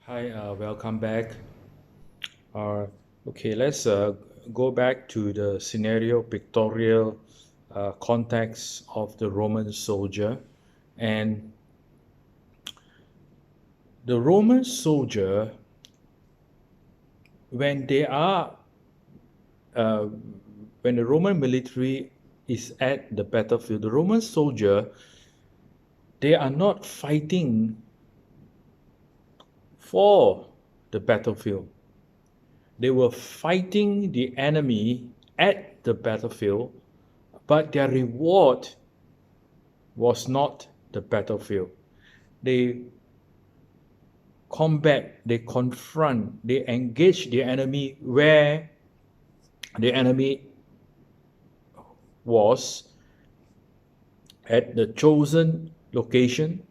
Hi, welcome back. Okay, let's go back to the scenario pictorial context of the Roman soldier. And the Roman soldier, when they are, uh, when the Roman military is at the battlefield, the Roman soldier, they are not fighting for the battlefield. They were fighting the enemy at the battlefield, but their reward was not the battlefield. They combat, they confront, they engage the enemy where the enemy was at the chosen location.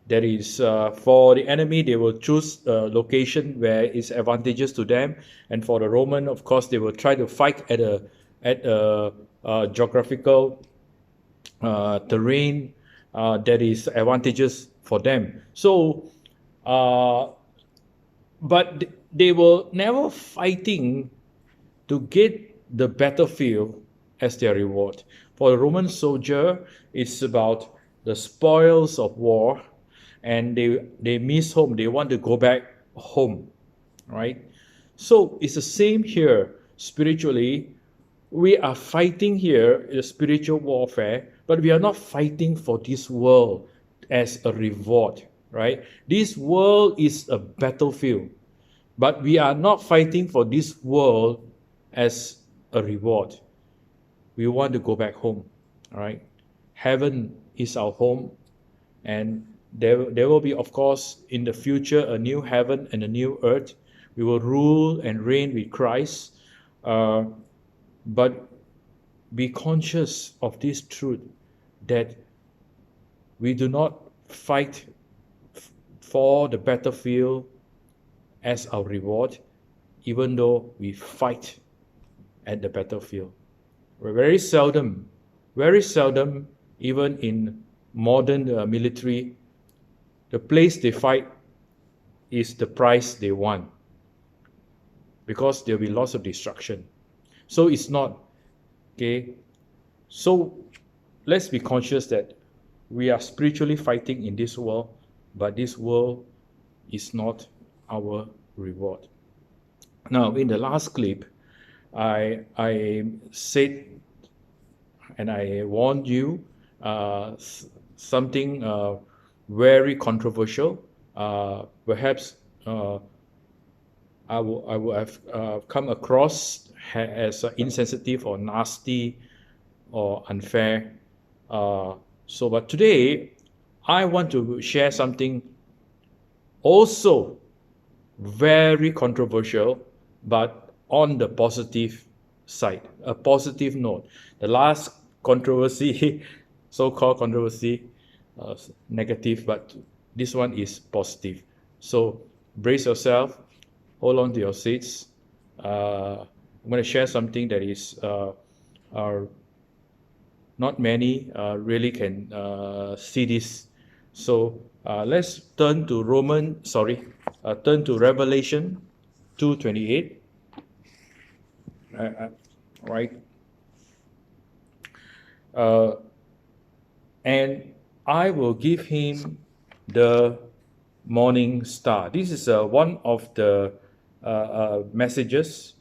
That is, for the enemy, they will choose a location where it's advantageous to them, and for the Roman, of course, they will try to fight at a geographical terrain that is advantageous for them. So, but they were never fighting to get the battlefield as their reward. For a Roman soldier, it's about the spoils of war, and they miss home. They want to go back home, right? So it's the same here spiritually. We are fighting here in spiritual warfare, but we are not fighting for this world as a reward, right? This world is a battlefield, but we are not fighting for this world as a reward. We want to go back home, all right? Heaven is our home, and there will be, of course, in the future, a new heaven and a new earth. We will rule and reign with Christ, but be conscious of this truth that we do not fight for the battlefield as our reward, even though we fight at the battlefield. We're very seldom, even in modern military, the place they fight is the price they want, because there'll be lots of destruction. So it's not, okay? So let's be conscious that we are spiritually fighting in this world, but this world is not our reward. Now, in the last clip, I said and I warned you something very controversial. Perhaps I would have come across as insensitive or nasty or unfair. But today I want to share something also very controversial, but on the positive side, a positive note. The last controversy, so-called controversy, negative, but this one is positive. So brace yourself, hold on to your seats. I'm going to share something that is not many really can see this. So let's turn to Revelation 2:28. Right. And I will give him the morning star. This is one of the messages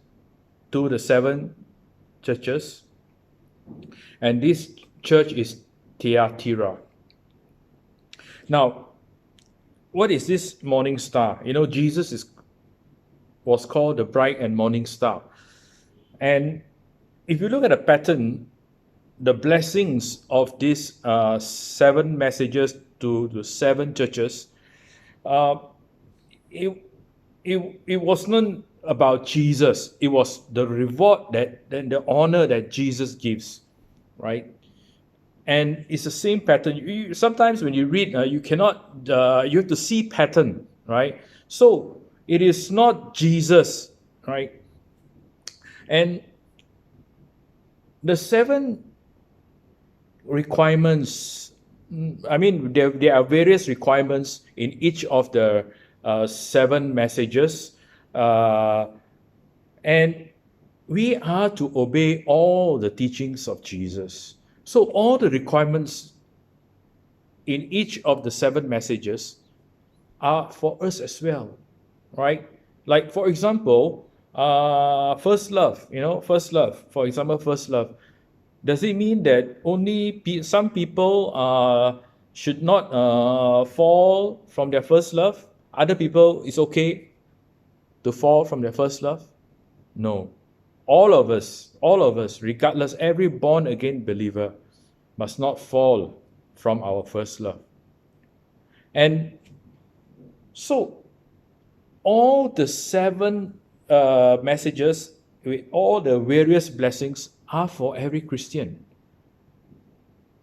to the 7 churches. And this church is Thyatira. Now, what is this morning star? You know, Jesus was called the bright and morning star. And if you look at the pattern, the blessings of these 7 messages to the 7 churches, it was not about Jesus. It was the reward the honor that Jesus gives, right? And it's the same pattern. Sometimes when you read, you have to see pattern, right? So it is not Jesus, right? And the 7 requirements, I mean, there are various requirements in each of the seven messages. And we are to obey all the teachings of Jesus. So all the requirements in each of the seven messages are for us as well, right? Like, for example, first love, first love. For example, first love. Does it mean that only some people should not fall from their first love? Other people, it's okay to fall from their first love? No. All of us, regardless, every born again believer must not fall from our first love. And so, all the seven messages with all the various blessings are for every Christian.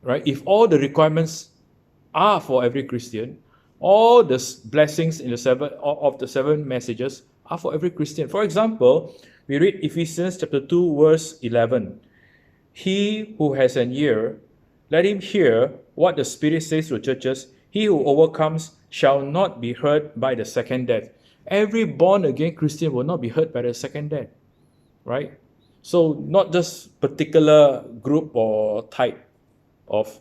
Right? If all the requirements are for every Christian, all the blessings in the seven messages are for every Christian. For example, we read Ephesians chapter 2, verse 11. He who has an ear, let him hear what the Spirit says to churches. He who overcomes shall not be hurt by the second death. Every born-again Christian will not be hurt by the second death, right? So not just particular group or type of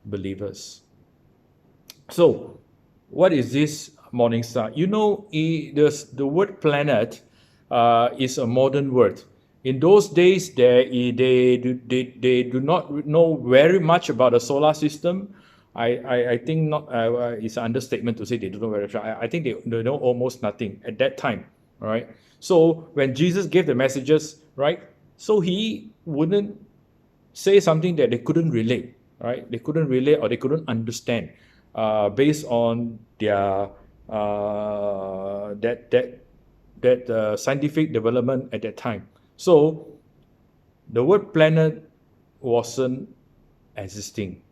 believers. So what is this morning star? The word planet is a modern word. In those days, they do not know very much about the solar system. I think not. It's an understatement to say they don't know very much. I think they know almost nothing at that time. All right. So when Jesus gave the messages, right? So he wouldn't say something that they couldn't relate, right? They couldn't relate or they couldn't understand, based on their scientific development at that time. So the word planet wasn't existing.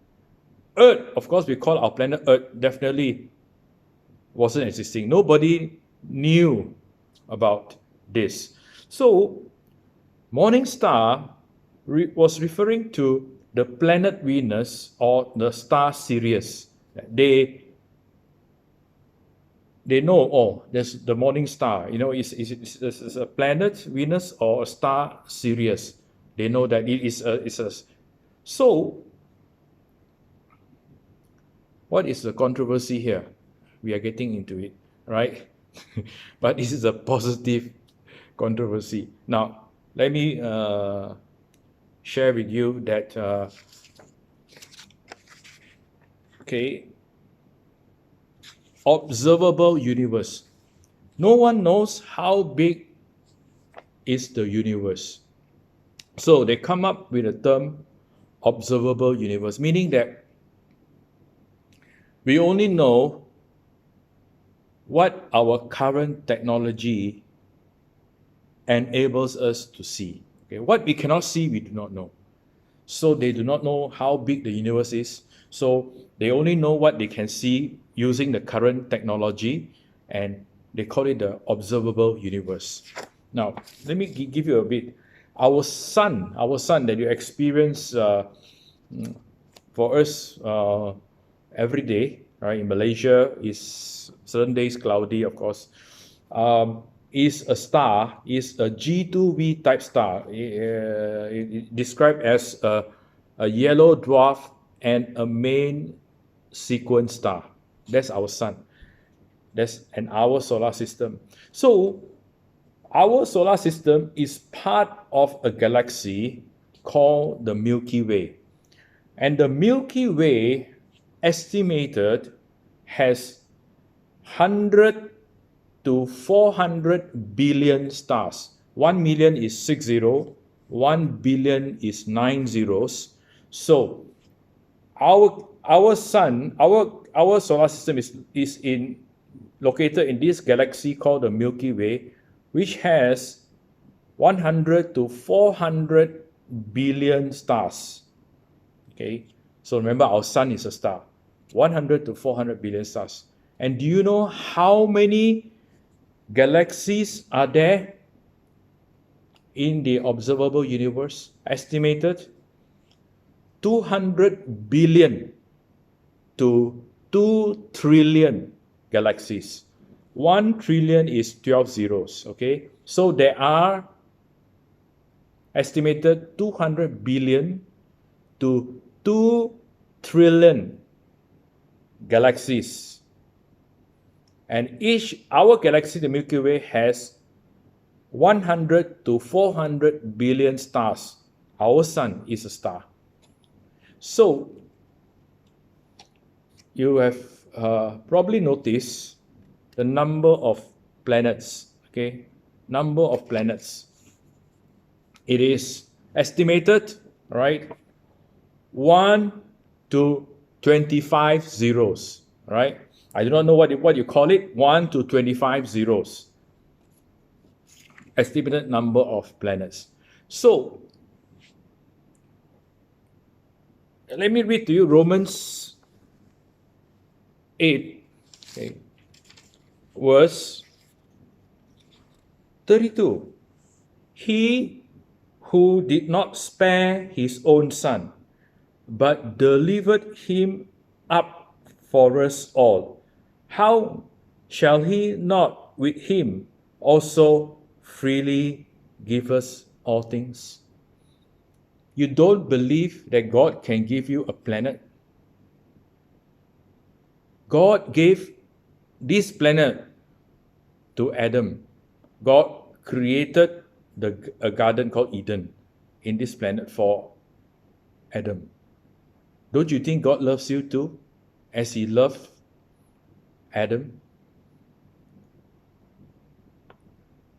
Earth, of course, we call our planet Earth, definitely wasn't existing. Nobody knew about this. So morning star was referring to the planet Venus or the star Sirius. They know, oh, there's the morning star. It's a planet Venus or a star Sirius. They know that it's a. So, what is the controversy here? We are getting into it, right? But this is a positive controversy. Now, let me share with you that, observable universe. No one knows how big is the universe. So they come up with the term observable universe, meaning that we only know what our current technology enables us to see. Okay? What we cannot see, we do not know. So they do not know how big the universe is. So they only know what they can see using the current technology, and they call it the observable universe. Now, let me give you a bit. Our sun that you experience for us every day, right? In Malaysia, is certain days cloudy, of course. Is a star, is a G2V type star, described as a yellow dwarf and a main sequence star. That's our sun. That's our solar system. So our solar system is part of a galaxy called the Milky Way. And the Milky Way, estimated, has 100 to 400 billion stars. 1 million is 60, 1 billion is 9 zeros. So our sun, our solar system is located in this galaxy called the Milky Way, which has 100 to 400 billion stars. Okay, so remember, our sun is a star. 100 to 400 billion stars. And do you know how many galaxies are there in the observable universe? Estimated 200 billion to 2 trillion galaxies. 1 trillion is 12 zeros, okay? So there are estimated 200 billion to 2 trillion galaxies. And our galaxy, the Milky Way, has 100 to 400 billion stars. Our sun is a star. So you have probably noticed the number of planets, okay? Number of planets. It is estimated, right? 1 to 25 zeros, right? I do not know what you call it, 1 to 25 zeros. Estimated number of planets. So, let me read to you Romans 8, okay, verse 32. He who did not spare his own son, but delivered him up for us all, how shall he not with him also freely give us all things? You don't believe that God can give you a planet? God gave this planet to Adam. God created a garden called Eden in this planet for Adam. Don't you think God loves you too, as He loved Adam?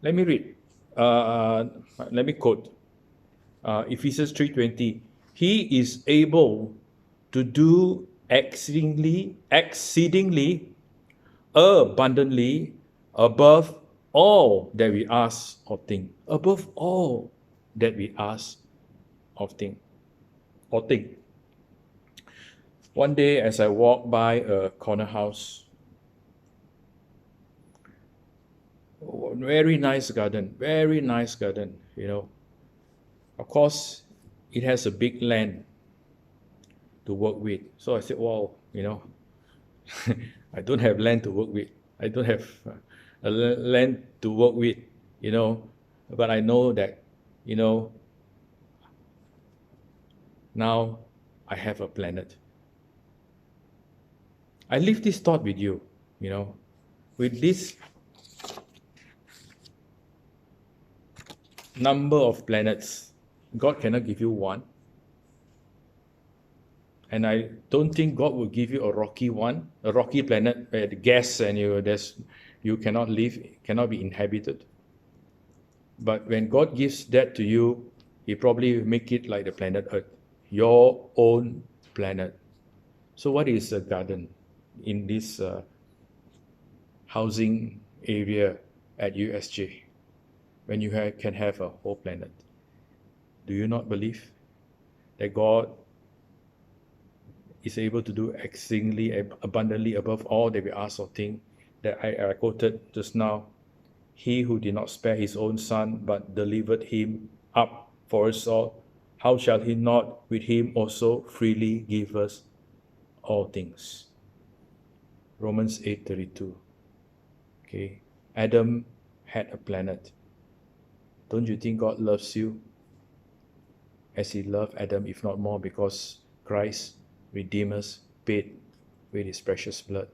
Let me read. Let me quote Ephesians 3:20. He is able to do exceedingly, abundantly, above all that we ask or think. Above all that we ask or think. One day, as I walked by a corner house, very nice garden, you know. Of course, it has a big land to work with. So I said, wow, you know, I don't have land to work with. I don't have a land to work with, you know, but I know that, you know, now I have a planet. I leave this thought with you, you know, with this number of planets, God cannot give you one. And I don't think God will give you a rocky planet where the gas and you cannot live, cannot be inhabited. But when God gives that to you, He probably will make it like the planet Earth, your own planet. So what is a garden in this housing area at USJ when you can have a whole planet? Do you not believe that God is able to do exceedingly abundantly above all that we ask or think, that I quoted just now? He who did not spare his own son, but delivered him up for us all, how shall he not with him also freely give us all things? Romans 8:32. Okay, Adam had a planet. Don't you think God loves you as He loved Adam, if not more, because Christ redeemed us, paid with His precious blood,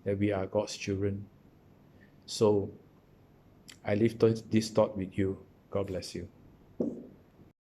that we are God's children? So I leave this thought with you. God bless you.